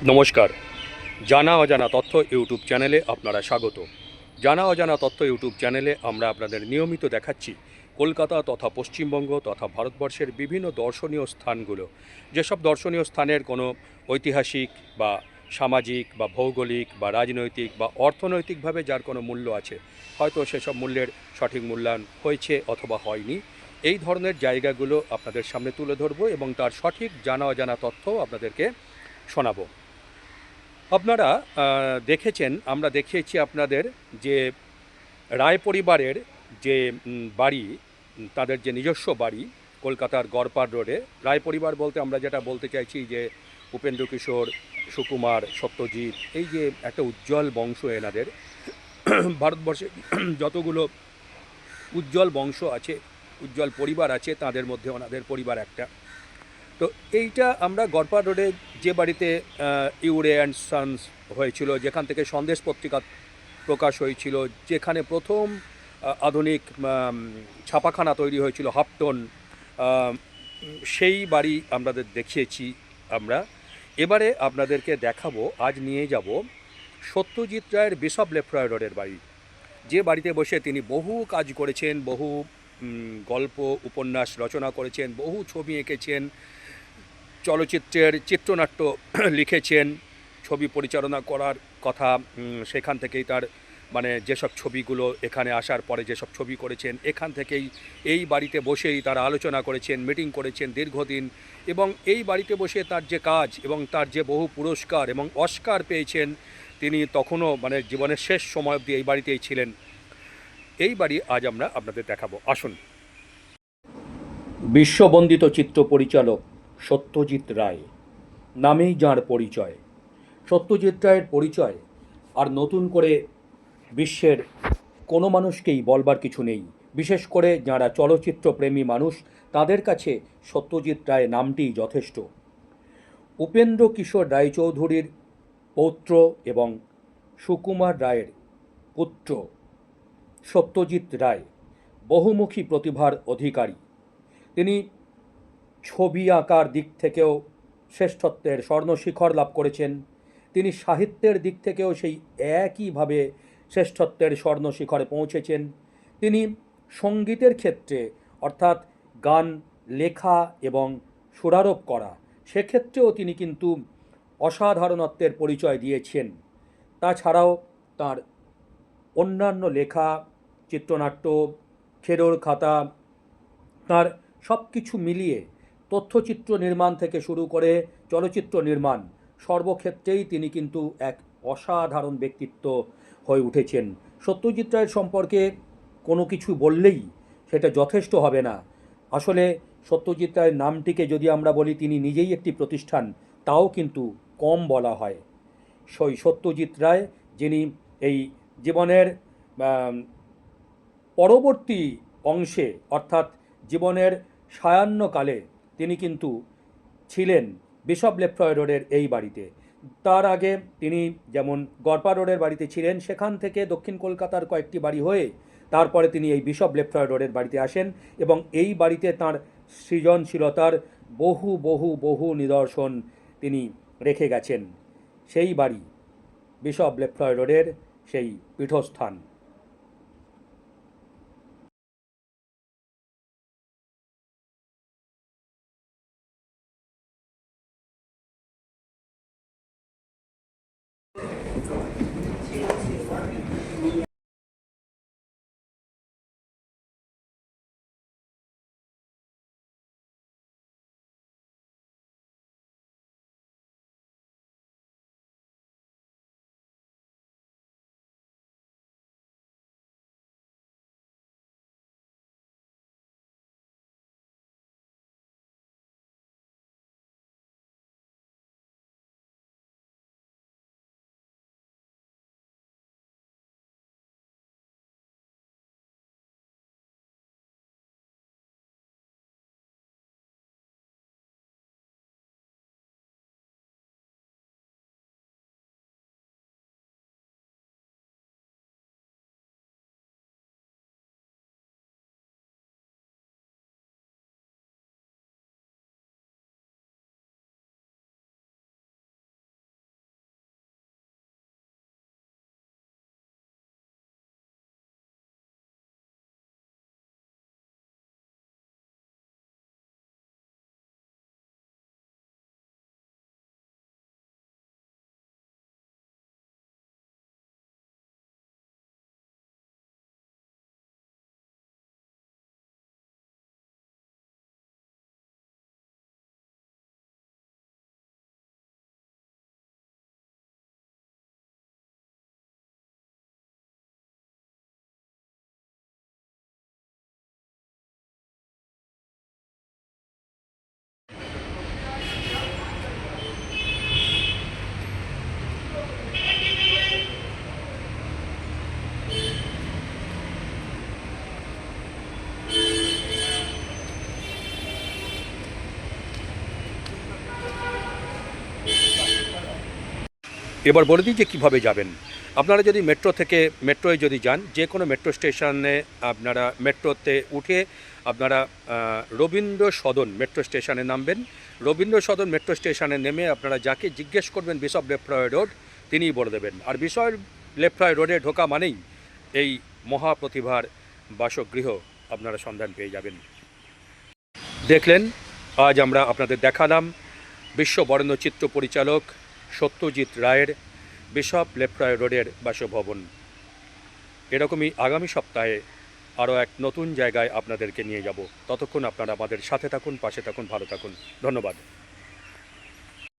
নমস্কার। জানা অজানা তথ্য ইউটিউব চ্যানেলে আপনারা স্বাগত। জানা অজানা তথ্য ইউটিউব চ্যানেলে আমরা আপনাদের নিয়মিত দেখাচ্ছি কলকাতা তথা পশ্চিমবঙ্গ তথা ভারতবর্ষের বিভিন্ন দর্শনীয় স্থানগুলো। যেসব দর্শনীয় স্থানের কোনো ঐতিহাসিক বা সামাজিক বা ভৌগোলিক বা রাজনৈতিক বা অর্থনৈতিকভাবে যার কোনো মূল্য আছে, হয়তো সেসব মূল্যের সঠিক মূল্যায়ন হয়েছে অথবা হয়নি, এই ধরনের জায়গাগুলো আপনাদের সামনে তুলে ধরবো এবং তার সঠিক জানা অজানা তথ্য আপনাদেরকে শোনাবো। আপনারা দেখেছেন, আমরা দেখিয়েছি আপনাদের যে রায় পরিবারের যে বাড়ি, তাদের যে নিজস্ব বাড়ি কলকাতার গড়পাড় রোডে। রায় পরিবার বলতে আমরা যেটা বলতে চাইছি যে উপেন্দ্র কিশোর, সুকুমার, সত্যজিৎ, এই যে একটা উজ্জ্বল বংশ এনাদের। ভারতবর্ষে যতগুলো উজ্জ্বল বংশ আছে, উজ্জ্বল পরিবার আছে, তাদের মধ্যে ওনাদের পরিবার একটা। তো এইটা আমরা গড়পাড় রোডে যে বাড়িতে ইউরে অ্যান্ড সন্স হয়েছিল, যেখান থেকে সন্দেশ পত্রিকা প্রকাশ হয়েছিল, যেখানে প্রথম আধুনিক ছাপাখানা তৈরি হয়েছিল হাফটন, সেই বাড়ি আপনাদের দেখিয়েছি আমরা। এবারে আপনাদেরকে দেখাবো, আজ নিয়ে যাব সত্যজিৎ রায়ের বিশপ লেফ্রয় রোডের বাড়ি, যে বাড়িতে বসে তিনি বহু কাজ করেছেন, বহু গল্প উপন্যাস রচনা করেছেন, বহু ছবি এঁকেছেন, চলচ্চিত্রের চিত্রনাট্য লিখেছেন, ছবি পরিচালনা করার কথা। সেখান থেকেই তার মানে যেসব ছবিগুলো এখানে আসার পরে যেসব ছবি করেছেন, এখান থেকেই এই বাড়িতে বসেই তারা আলোচনা করেছেন, মিটিং করেছেন দীর্ঘদিন। এবং এই বাড়িতে বসে তার যে কাজ এবং তার যে বহু পুরস্কার এবং অস্কার পেয়েছেন, তিনি তখনও মানে জীবনের শেষ সময় অবধি এই বাড়িতেই ছিলেন। এই বাড়ি আজ আমরা আপনাদের দেখাবো, আসুন। বিশ্ববন্দিত চিত্র পরিচালক সত্যজিৎ রায় নামেই যাঁর পরিচয়। সত্যজিৎ রায়ের পরিচয় আর নতুন করে বিশ্বের কোনো মানুষকেই বলবার কিছু নেই। বিশেষ করে যাঁরা চলচ্চিত্রপ্রেমী মানুষ, তাদের কাছে সত্যজিৎ রায় নামটিই যথেষ্ট। উপেন্দ্র কিশোর রায়চৌধুরীর পৌত্র এবং সুকুমার রায়ের পুত্র সত্যজিৎ রায় বহুমুখী প্রতিভার অধিকারী। তিনি ছবি আঁকার দিক থেকেও শ্রেষ্ঠত্বের স্বর্ণশিখর লাভ করেছেন। তিনি সাহিত্যের দিক থেকেও সেই একইভাবে শ্রেষ্ঠত্বের স্বর্ণশিখরে পৌঁছেছেন। তিনি সঙ্গীতের ক্ষেত্রে, অর্থাৎ গান লেখা এবং সুরারোপ করা, সেক্ষেত্রেও তিনি কিন্তু অসাধারণত্বের পরিচয় দিয়েছেন। তাছাড়াও তার অন্যান্য লেখা, চিত্রনাট্য, খেরোর খাতা, তার সব কিছু মিলিয়ে তথ্যচিত্র নির্মাণ থেকে শুরু করে চলচ্চিত্র নির্মাণ, সর্বক্ষেত্রেই তিনি কিন্তু এক অসাধারণ ব্যক্তিত্ব হয়ে উঠেছেন। সত্যজিৎ রায়ের সম্পর্কে কোনো কিছু বললেই সেটা যথেষ্ট হবে না। আসলে সত্যজিৎ রায়ের নামটিকে যদি আমরা বলি তিনি নিজেই একটি প্রতিষ্ঠান, তাও কিন্তু কম বলা হয়। সেই সত্যজিৎ রায়, যিনি এই জীবনের পরবর্তী অংশে, অর্থাৎ জীবনের সায়াহ্নকালে তিনি কিন্তু ছিলেন বিশপ লেফ্রয় রোডের এই বাড়িতে। তার আগে তিনি যেমন গড়পাড় রোডের বাড়িতে ছিলেন, সেখান থেকে দক্ষিণ কলকাতার কয়েকটি বাড়ি হয়ে তারপরে তিনি এই বিশপ লেফ্রয় রোডের বাড়িতে আসেন এবং এই বাড়িতে তাঁর সৃজনশীলতার বহু বহু বহু নিদর্শন তিনি রেখে গেছেন। সেই বাড়ি বিশপ লেফ্রয় রোডের সেই পীঠস্থান। এবার বলে দিই যে কীভাবে যাবেন। আপনারা যদি মেট্রো থেকে মেট্রোয় যদি যান, যে কোনো মেট্রো স্টেশনে আপনারা মেট্রোতে উঠে আপনারা রবীন্দ্র সদন মেট্রো স্টেশনে নামবেন। রবীন্দ্র সদন মেট্রো স্টেশনে নেমে আপনারা যাকে জিজ্ঞেস করবেন বিশপ লেফ্রয় রোড, তিনিই বলে দেবেন। আর বিশপ লেফ্রয় রোডে ঢোকা মানেই এই মহাপ্রতিভার বাসগৃহ আপনারা সন্ধান পেয়ে যাবেন। দেখলেন, আজ আমরা আপনাদের দেখালাম বিশ্ব বরেণ্য পরিচালক সত্যজিৎ রায়ের বিশপ লেফ্রয় রোডের বাসভবন। এরকমই আগামী সপ্তাহে আরও এক নতুন জায়গায় আপনাদেরকে নিয়ে যাব। ততক্ষণ আপনারা আমাদের সাথে থাকুন, পাশে থাকুন, ভালো থাকুন। ধন্যবাদ।